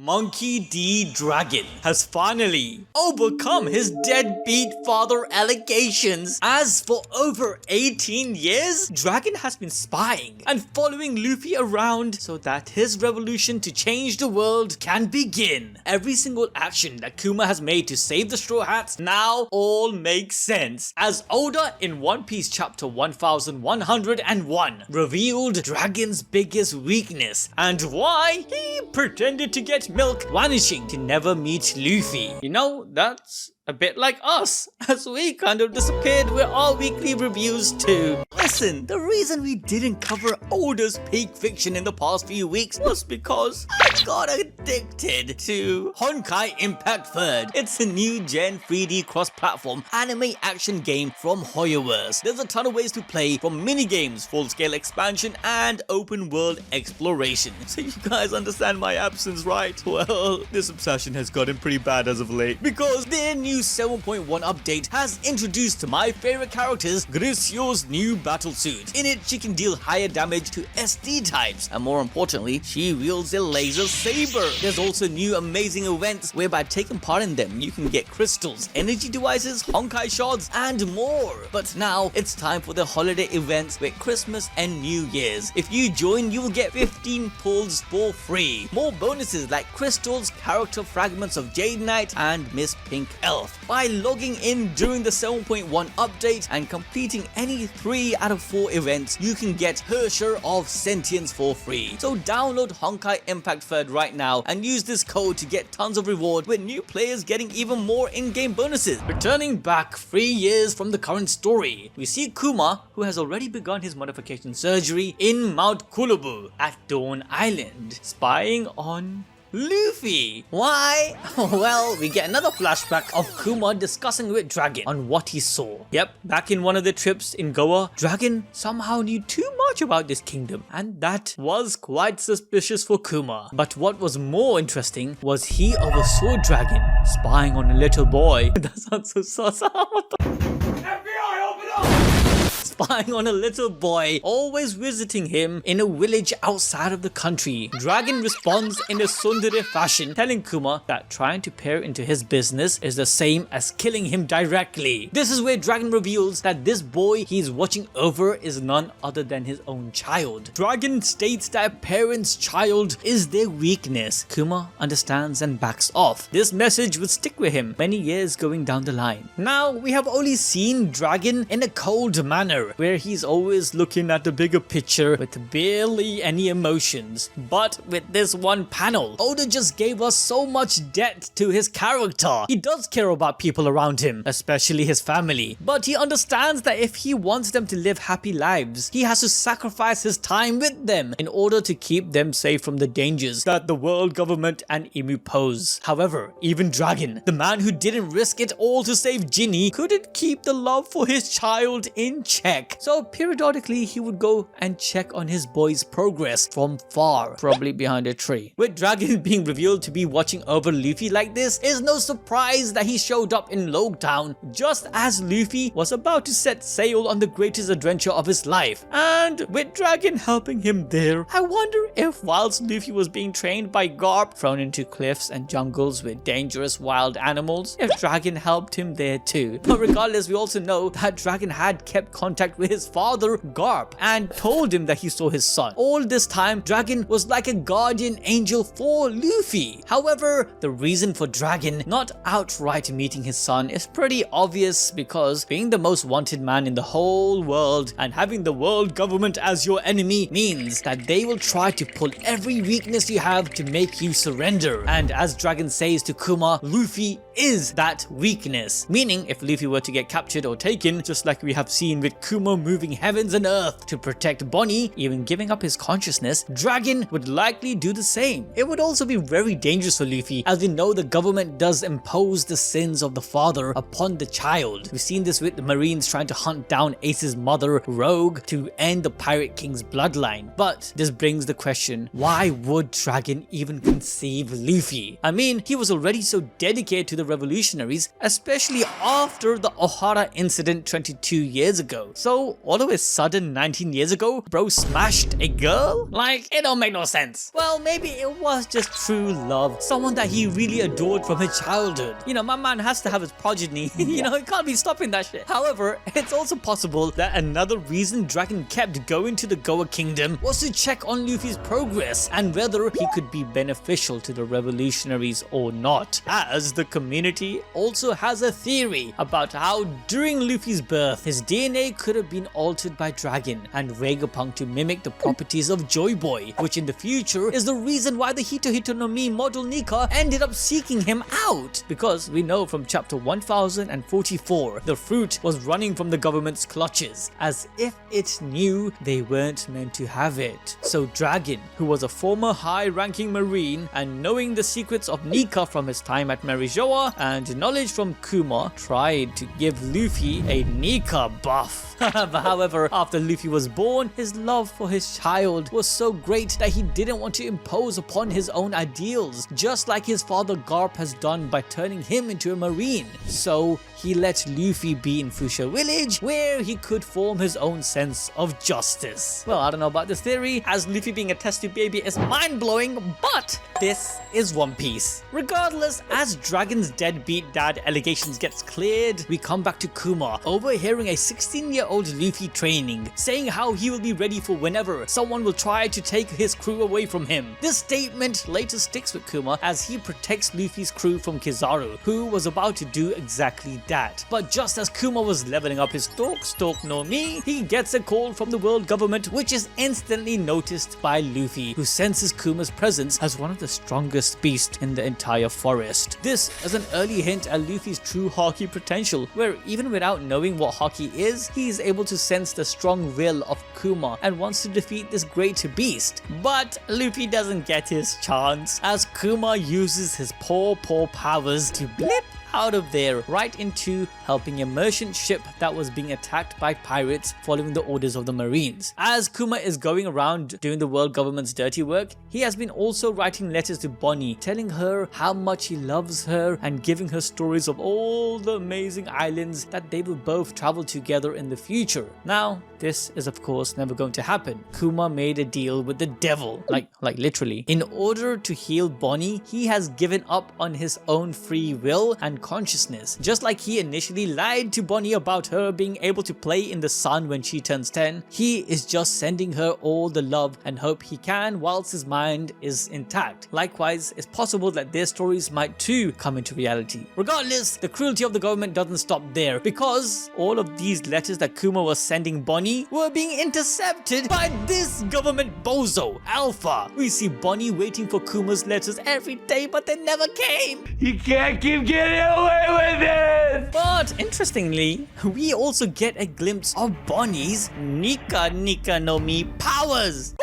Monkey D. Dragon has finally overcome his deadbeat father allegations, as for over 18 years, Dragon has been spying and following Luffy around so that his revolution to change the world can begin. Every single action that Kuma has made to save the Straw Hats now all makes sense, as Oda in One Piece chapter 1101 revealed Dragon's biggest weakness and why he pretended to get milk, vanishing to never meet Luffy. You know, that's a bit like us, as we kind of disappeared with our weekly reviews too. Listen, the reason we didn't cover Oda's peak fiction in the past few weeks was because I got addicted to Honkai Impact Third. It's a new gen 3D cross-platform anime action game from Hoyoverse. There's a ton of ways to play, from mini-games, full-scale expansion, and open-world exploration. So you guys understand my absence, right? Well, this obsession has gotten pretty bad as of late, because their new 7.1 update has introduced my favorite characters, Gracio's new battle suit. In it, she can deal higher damage to SD types, and more importantly, she wields a laser saber. There's also new amazing events where by taking part in them, you can get crystals, energy devices, Honkai shards, and more. But now, it's time for the holiday events with Christmas and New Year's. If you join, you will get 15 pulls for free. More bonuses like crystals, character fragments of Jade Knight, and Miss Pink Elf. By logging in during the 7.1 update and completing any 3 out of 4 events, you can get her share of sentience for free. So download Honkai Impact Third right now and use this code to get tons of reward, with new players getting even more in-game bonuses. Returning back 3 years from the current story, we see Kuma, who has already begun his modification surgery in Mount Kulubu at Dawn Island, spying on Luffy. Why? Well, we get another flashback of Kuma discussing with Dragon on what he saw. Yep, back in one of the trips in Goa, Dragon somehow knew too much about this kingdom, and that was quite suspicious for Kuma. But what was more interesting was he oversaw Dragon spying on a little boy. That sounds so sus. FBI, open up! Spying on a little boy, always visiting him in a village outside of the country. Dragon responds in a tsundere fashion, telling Kuma that trying to peer into his business is the same as killing him directly. This is where Dragon reveals that this boy he's watching over is none other than his own child. Dragon states that a parent's child is their weakness. Kuma understands and backs off. This message would stick with him many years going down the line. Now, we have only seen Dragon in a cold manner, where he's always looking at the bigger picture with barely any emotions. But with this one panel, Oda just gave us so much depth to his character. He does care about people around him, especially his family, but he understands that if he wants them to live happy lives, he has to sacrifice his time with them in order to keep them safe from the dangers that the world government and Emu pose. However, even Dragon, the man who didn't risk it all to save Ginny, couldn't keep the love for his child in check. So periodically he would go and check on his boy's progress from far, probably behind a tree. With Dragon being revealed to be watching over Luffy like this, it's no surprise that he showed up in Logtown just as Luffy was about to set sail on the greatest adventure of his life. And with Dragon helping him there, I wonder if whilst Luffy was being trained by Garp, thrown into cliffs and jungles with dangerous wild animals, if Dragon helped him there too. But regardless, we also know that Dragon had kept contact with his father Garp and told him that he saw his son. All this time, Dragon was like a guardian angel for Luffy. However, the reason for Dragon not outright meeting his son is pretty obvious, because being the most wanted man in the whole world and having the world government as your enemy means that they will try to pull every weakness you have to make you surrender. And as Dragon says to Kuma, Luffy is that weakness. Meaning, if Luffy were to get captured or taken, just like we have seen with Kuma moving heavens and earth to protect Bonney, even giving up his consciousness, Dragon would likely do the same. It would also be very dangerous for Luffy, as we know the government does impose the sins of the father upon the child. We've seen this with the Marines trying to hunt down Ace's mother, Rogue, to end the Pirate King's bloodline. But this brings the question, why would Dragon even conceive Luffy? I mean, he was already so dedicated to the revolutionaries, especially after the Ohara incident 22 years ago. So all of a sudden 19 years ago, bro smashed a girl? Like, it don't make no sense. Well, maybe it was just true love, someone that he really adored from his childhood. You know, my man has to have his progeny. You know, he can't be stopping that shit. However, it's also possible that another reason Dragon kept going to the Goa Kingdom was to check on Luffy's progress and whether he could be beneficial to the revolutionaries or not, as the community also has a theory about how during Luffy's birth his DNA could have been altered by Dragon and Vegapunk to mimic the properties of Joy Boy, which in the future is the reason why the Hito Hito no Mi model Nika ended up seeking him out, because we know from chapter 1044 the fruit was running from the government's clutches as if it knew they weren't meant to have it. So Dragon, who was a former high-ranking marine and knowing the secrets of Nika from his time at Marijoa and knowledge from Kuma, tried to give Luffy a Nika buff. However, after Luffy was born, his love for his child was so great that he didn't want to impose upon his own ideals, just like his father Garp has done by turning him into a marine. So he let Luffy be in Fuchsia Village, where he could form his own sense of justice. Well, I don't know about this theory, as Luffy being a test tube baby is mind-blowing, but this is One Piece. Regardless, as Dragon's deadbeat dad allegations gets cleared, we come back to Kuma, overhearing a 16-year-old Luffy training, saying how he will be ready for whenever someone will try to take his crew away from him. This statement later sticks with Kuma as he protects Luffy's crew from Kizaru, who was about to do exactly that. But just as Kuma was leveling up his Stalk no Mi, he gets a call from the world government, which is instantly noticed by Luffy, who senses Kuma's presence as one of the strongest beasts in the entire forest. This is an early hint at Luffy's true Haki potential, where even without knowing what Haki is, he is able to sense the strong will of Kuma and wants to defeat this great beast. But Luffy doesn't get his chance, as Kuma uses his poor powers to blip out of there right into helping a merchant ship that was being attacked by pirates following the orders of the Marines. As Kuma is going around doing the world government's dirty work, he has been also writing letters to Bonney, telling her how much he loves her and giving her stories of all the amazing islands that they will both travel together in the future. Now, this is of course never going to happen. Kuma made a deal with the devil, like literally. In order to heal Bonney, he has given up on his own free will and consciousness. Just like he initially lied to Bonney about her being able to play in the sun when she turns 10, he is just sending her all the love and hope he can whilst his mind is intact. Likewise, it's possible that their stories might too come into reality. Regardless, the cruelty of the government doesn't stop there, because all of these letters that Kuma was sending Bonney were being intercepted by this government bozo, Alpha. We see Bonney waiting for Kuma's letters every day, but they never came. You can't keep getting away with it! But interestingly, we also get a glimpse of Bonney's Nika no Mi powers.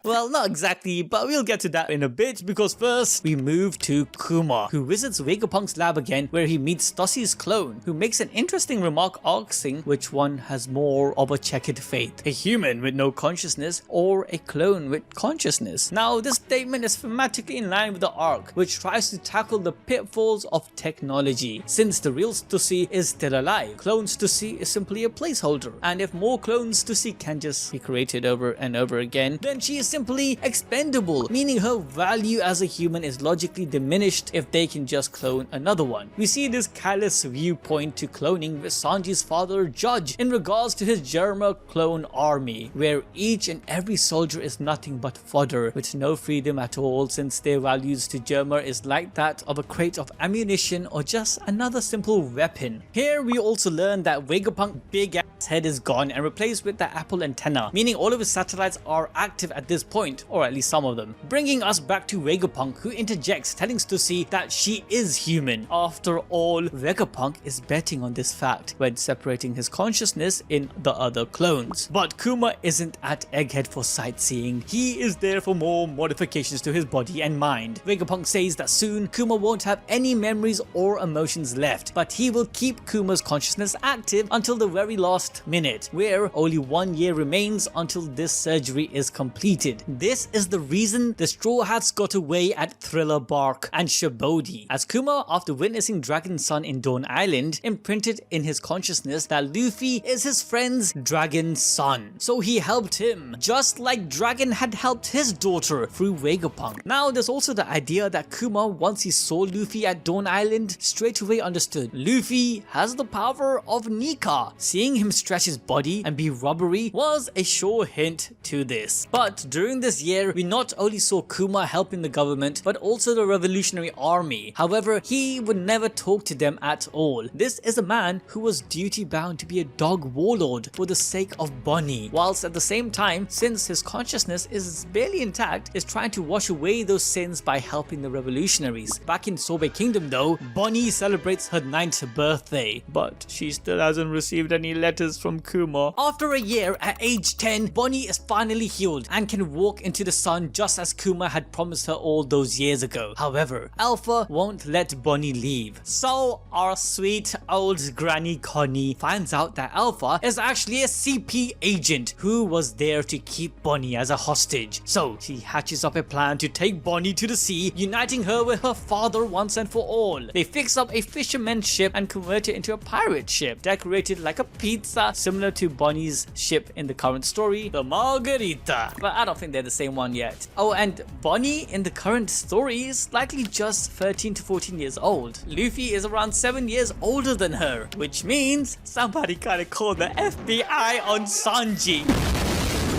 Well, not exactly, but we'll get to that in a bit, because first we move to Kuma, who visits Vegapunk's lab again, where he meets Tossi's clone, who makes an interesting remark asking which one has more of a checkered fate, a human with no consciousness or a clone with consciousness. Now, this statement is thematically in line with the arc, which tries to tackle the pitfalls of technology. Since the real Stussy is still alive, clone Stussy is simply a placeholder, and if more clone Stussy can just be created over and over again, then she is simply expendable, meaning her value as a human is logically diminished if they can just clone another one. We see this callous viewpoint to cloning with Sanji's father Judge in regards to his Germa clone army, where each and every soldier is nothing but fodder with no freedom at all, since their values to Germa is like that of a crate of ammunition or just another simple weapon. Here we also learn that Vegapunk's big ass head is gone and replaced with the apple antenna, meaning all of his satellites are active at this point, or at least some of them. Bringing us back to Vegapunk, who interjects, telling Stussy that she is human. After all, Vegapunk is betting on this fact when separating his consciousness in the other clones. But Kuma isn't at Egghead for sightseeing. He is there for more modifications to his body and mind. Vegapunk says that soon Kuma won't have any memories or emotions left, but he will keep Kuma's consciousness active until the very last minute, where only 1 year remains until this surgery is completed. defeated. This is the reason the Straw Hats got away at Thriller Bark and Shabodi, as Kuma, after witnessing Dragon's son in Dawn Island, imprinted in his consciousness that Luffy is his friend's dragon son. So he helped him, just like Dragon had helped his daughter through Vegapunk. Now there's also the idea that Kuma, once he saw Luffy at Dawn Island, straight away understood Luffy has the power of Nika. Seeing him stretch his body and be rubbery was a sure hint to this. But during this year, we not only saw Kuma helping the government, but also the revolutionary army. However, he would never talk to them at all. This is a man who was duty bound to be a dog warlord for the sake of Bonney, whilst at the same time, since his consciousness is barely intact, is trying to wash away those sins by helping the revolutionaries. Back in Sorbet Kingdom though, Bonney celebrates her 9th birthday, but she still hasn't received any letters from Kuma. After a year, at age 10, Bonney is finally healed and can walk into the sun just as Kuma had promised her all those years ago. However, Alpha won't let Bonney leave. So our sweet old granny Connie finds out that Alpha is actually a CP agent who was there to keep Bonney as a hostage. So she hatches up a plan to take Bonney to the sea, uniting her with her father once and for all. They fix up a fisherman's ship and convert it into a pirate ship, decorated like a pizza, similar to Bonney's ship in the current story, the Margarita. But I don't think they're the same one yet. Oh, and Bonney in the current story is likely just 13 to 14 years old. Luffy is around 7 years older than her, which means somebody gotta call the FBI on Sanji.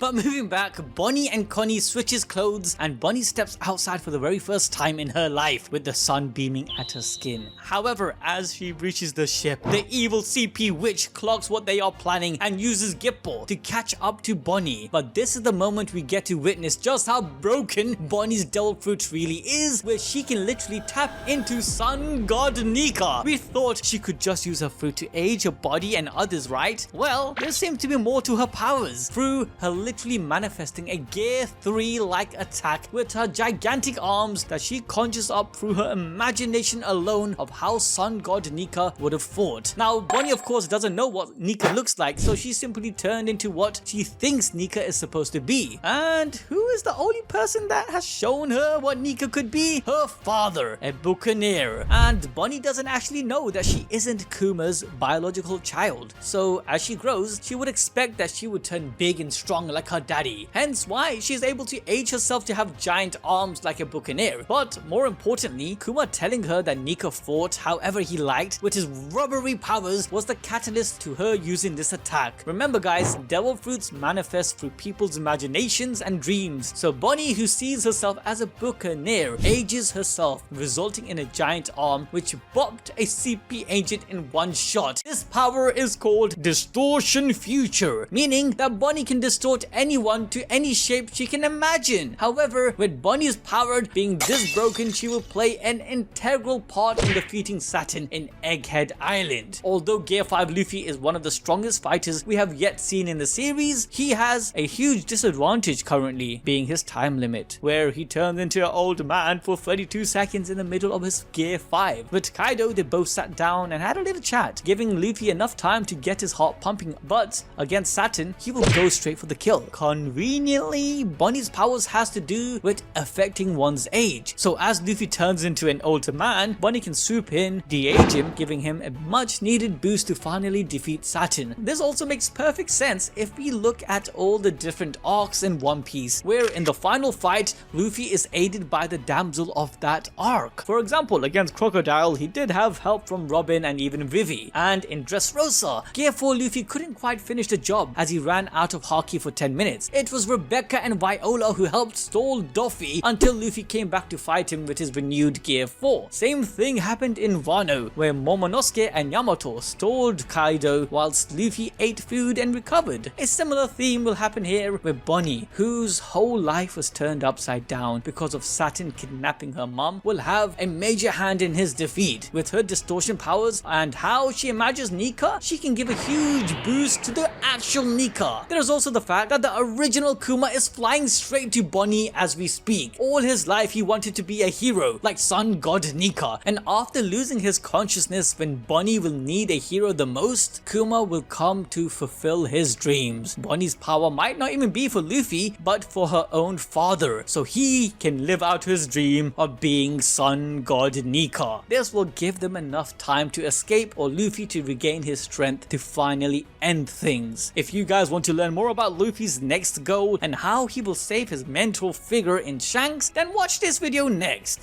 But moving back, Bonney and Connie switches clothes and Bonney steps outside for the very first time in her life with the sun beaming at her skin. However, as she reaches the ship, the evil CP witch clocks what they are planning and uses Gippo to catch up to Bonney. But this is the moment we get to witness just how broken Bonney's devil fruit really is, where she can literally tap into Sun God Nika. We thought she could just use her fruit to age her body and others, right? Well, there seems to be more to her powers, through her literally manifesting a Gear 3 like attack with her gigantic arms that she conjures up through her imagination alone of how Sun God Nika would have fought. Now Bonney of course doesn't know what Nika looks like, so she simply turned into what she thinks Nika is supposed to be. And who is the only person that has shown her what Nika could be? Her father, a buccaneer. And Bonney doesn't actually know that she isn't Kuma's biological child. So as she grows, she would expect that she would turn big and strong like her daddy, hence why she is able to age herself to have giant arms like a buccaneer. But more importantly, Kuma telling her that Nika fought however he liked with his rubbery powers was the catalyst to her using this attack. Remember guys, devil fruits manifest through people's imaginations and dreams, so Bonney, who sees herself as a buccaneer, ages herself, resulting in a giant arm which bopped a CP agent in one shot. This power is called Distortion Future, meaning that Bonney can distort anyone to any shape she can imagine. However, with Bonney's power being this broken, she will play an integral part in defeating Saturn in Egghead Island. Although Gear 5 Luffy is one of the strongest fighters we have yet seen in the series, he has a huge disadvantage currently, being his time limit, where he turns into an old man for 32 seconds in the middle of his Gear 5. With Kaido, they both sat down and had a little chat, giving Luffy enough time to get his heart pumping, but against Saturn, he will go straight for the kill. Conveniently, Bonney's powers has to do with affecting one's age. So as Luffy turns into an older man, Bonney can swoop in, de-age him, giving him a much needed boost to finally defeat Saturn. This also makes perfect sense if we look at all the different arcs in One Piece, where in the final fight, Luffy is aided by the damsel of that arc. For example, against Crocodile, he did have help from Robin and even Vivi. And in Dressrosa, Gear 4 Luffy couldn't quite finish the job as he ran out of Haki for 10 minutes. It was Rebecca and Viola who helped stall Doffy until Luffy came back to fight him with his renewed Gear 4. Same thing happened in Wano, where Momonosuke and Yamato stalled Kaido whilst Luffy ate food and recovered. A similar theme will happen here with Bonney, whose whole life was turned upside down because of Saturn kidnapping her mom, will have a major hand in his defeat. With her distortion powers and how she imagines Nika, she can give a huge boost to the actual Nika. There is also the fact that the original Kuma is flying straight to Bonney as we speak. All his life he wanted to be a hero like Sun God Nika, and after losing his consciousness when Bonney will need a hero the most, Kuma will come to fulfill his dreams. Bonney's power might not even be for Luffy, but for her own father, so he can live out his dream of being Sun God Nika. This will give them enough time to escape or Luffy to regain his strength to finally end things. If you guys want to learn more about Luffy's next goal and how he will save his mentor figure in Shanks, then watch this video next.